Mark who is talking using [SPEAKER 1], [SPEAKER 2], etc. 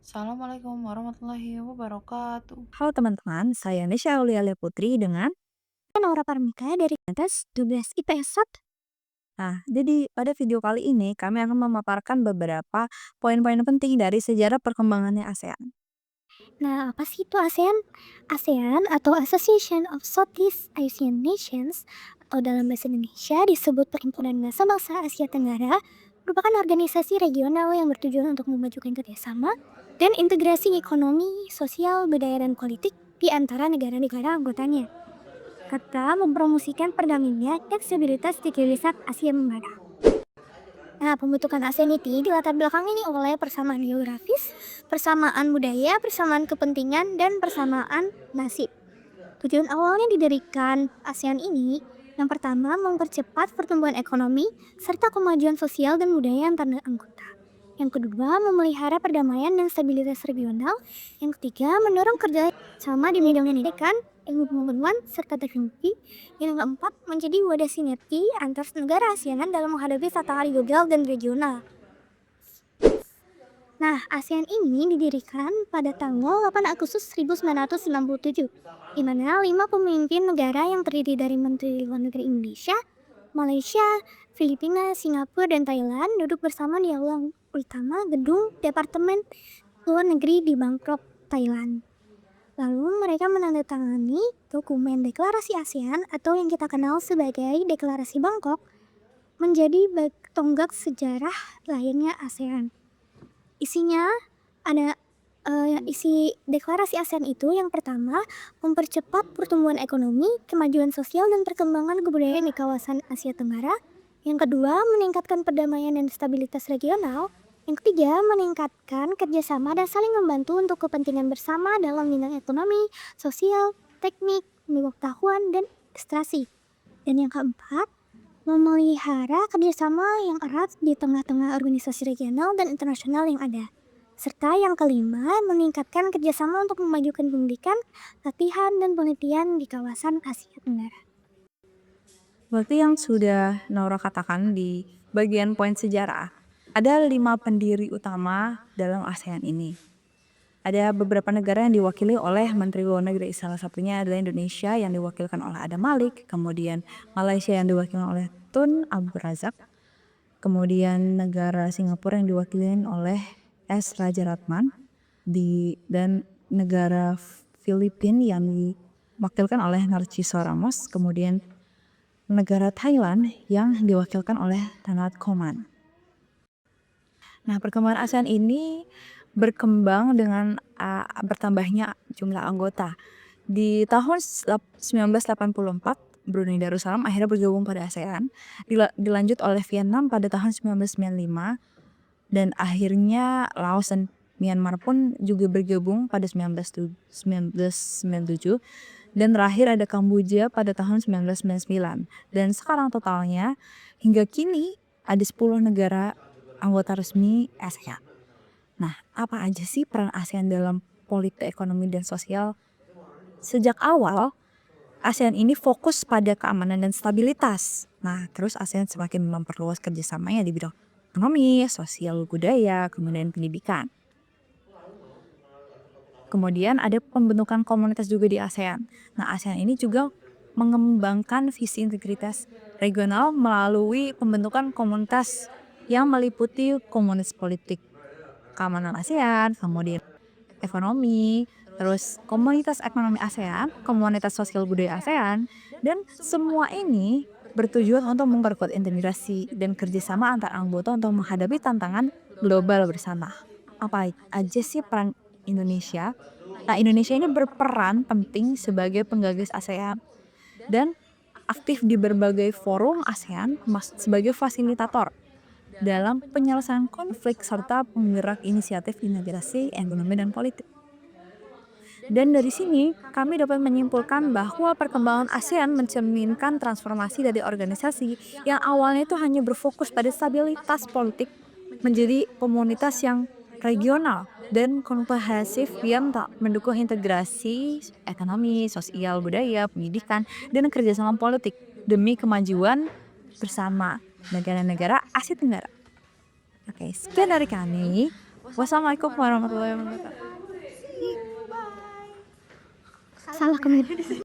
[SPEAKER 1] Assalamualaikum warahmatullahi wabarakatuh.
[SPEAKER 2] Halo teman-teman, saya Nesya Aulialia Putri dengan
[SPEAKER 3] Nora Parmika dari atas 12 IPS 1.
[SPEAKER 2] jadi pada video kali ini kami akan memaparkan beberapa poin-poin penting dari sejarah perkembangannya ASEAN.
[SPEAKER 3] Nah, apa sih itu ASEAN? ASEAN atau Association of Southeast Asian Nations atau dalam bahasa Indonesia disebut Perhimpunan Bangsa-Bangsa Asia Tenggara merupakan organisasi regional yang bertujuan untuk memajukan kerjasama dan integrasi ekonomi, sosial, budaya, dan politik di antara negara-negara anggotanya. Kata mempromosikan perdamaian dan stabilitas di kawasan Asia Tenggara. Nah, pembentukan ASEAN itu dilatar belakangi nih oleh persamaan geografis, persamaan budaya, persamaan kepentingan, dan persamaan nasib. Tujuan awalnya didirikan ASEAN ini, yang pertama mempercepat pertumbuhan ekonomi, serta kemajuan sosial dan budaya antar anggota. Yang kedua, memelihara perdamaian dan stabilitas regional. Yang ketiga, mendorong kerja sama di bidang pendidikan, ilmu pengetahuan, serta teknologi. Yang keempat, menjadi wadah sinergi antar negara ASEAN dalam menghadapi tantangan global dan regional. Nah, ASEAN ini didirikan pada tanggal 8 Agustus 1997, di mana 5 pemimpin negara yang terdiri dari Menteri Luar Negeri Indonesia, Malaysia, Filipina, Singapura, dan Thailand duduk bersama di aula utama gedung Departemen Luar Negeri di Bangkok, Thailand. Lalu mereka menandatangani dokumen deklarasi ASEAN atau yang kita kenal sebagai Deklarasi Bangkok menjadi tonggak sejarah lahirnya ASEAN. Isinya ada isi deklarasi ASEAN itu yang pertama, mempercepat pertumbuhan ekonomi, kemajuan sosial, dan perkembangan kebudayaan di kawasan Asia Tenggara. Yang kedua, meningkatkan perdamaian dan stabilitas regional. Yang ketiga, meningkatkan kerjasama dan saling membantu untuk kepentingan bersama dalam bidang ekonomi, sosial, teknik, pengetahuan, dan administrasi. Dan yang keempat, memelihara kerjasama yang erat di tengah-tengah organisasi regional dan internasional yang ada. Serta yang kelima, meningkatkan kerjasama untuk memajukan pendidikan, latihan, dan penelitian di kawasan Asia Tenggara.
[SPEAKER 2] Seperti yang sudah Naura katakan di bagian poin sejarah, ada 5 pendiri utama dalam ASEAN ini. Ada beberapa negara yang diwakili oleh Menteri Luar Negeri, salah satunya adalah Indonesia yang diwakilkan oleh Adam Malik, kemudian Malaysia yang diwakili oleh Tun Abdul Razak, kemudian negara Singapura yang diwakili oleh S. Rajaratnam, dan negara Filipina yang diwakilkan oleh Narciso Ramos, kemudian negara Thailand yang diwakilkan oleh Ranat Koman. Nah, perkembangan ASEAN ini berkembang dengan bertambahnya jumlah anggota. Di tahun 1984, Brunei Darussalam akhirnya bergabung pada ASEAN, dilanjut oleh Vietnam pada tahun 1995, dan akhirnya Laos dan Myanmar pun juga bergabung pada 1997, dan terakhir ada Kamboja pada tahun 1999. Dan sekarang totalnya hingga kini ada 10 negara anggota resmi ASEAN. Nah, apa aja sih peran ASEAN dalam politik, ekonomi, dan sosial? Sejak awal, ASEAN ini fokus pada keamanan dan stabilitas. Nah, terus ASEAN semakin memperluas kerjasamanya di bidang ekonomi, sosial, budaya, kemudian pendidikan. Kemudian ada pembentukan komunitas juga di ASEAN. Nah, ASEAN ini juga mengembangkan visi integritas regional melalui pembentukan komunitas yang meliputi komunitas politik keamanan ASEAN, kemudian ekonomi, terus komunitas ekonomi ASEAN, komunitas sosial budaya ASEAN, dan semua ini bertujuan untuk memperkuat integrasi dan kerjasama antar anggota untuk menghadapi tantangan global bersama. Apa aja sih peran Indonesia? Nah, Indonesia ini berperan penting sebagai penggagas ASEAN dan aktif di berbagai forum ASEAN sebagai fasilitator dalam penyelesaian konflik serta penggerak inisiatif integrasi ekonomi dan politik. Dan dari sini kami dapat menyimpulkan bahwa perkembangan ASEAN mencerminkan transformasi dari organisasi yang awalnya itu hanya berfokus pada stabilitas politik menjadi komunitas yang regional dan komprehensif yang tak mendukung integrasi ekonomi, sosial, budaya, pendidikan, dan kerjasama politik demi kemajuan bersama negara-negara Asia Tenggara. Oke, sekian dari kami. Wassalamualaikum warahmatullahi wabarakatuh.
[SPEAKER 3] Salah kemana?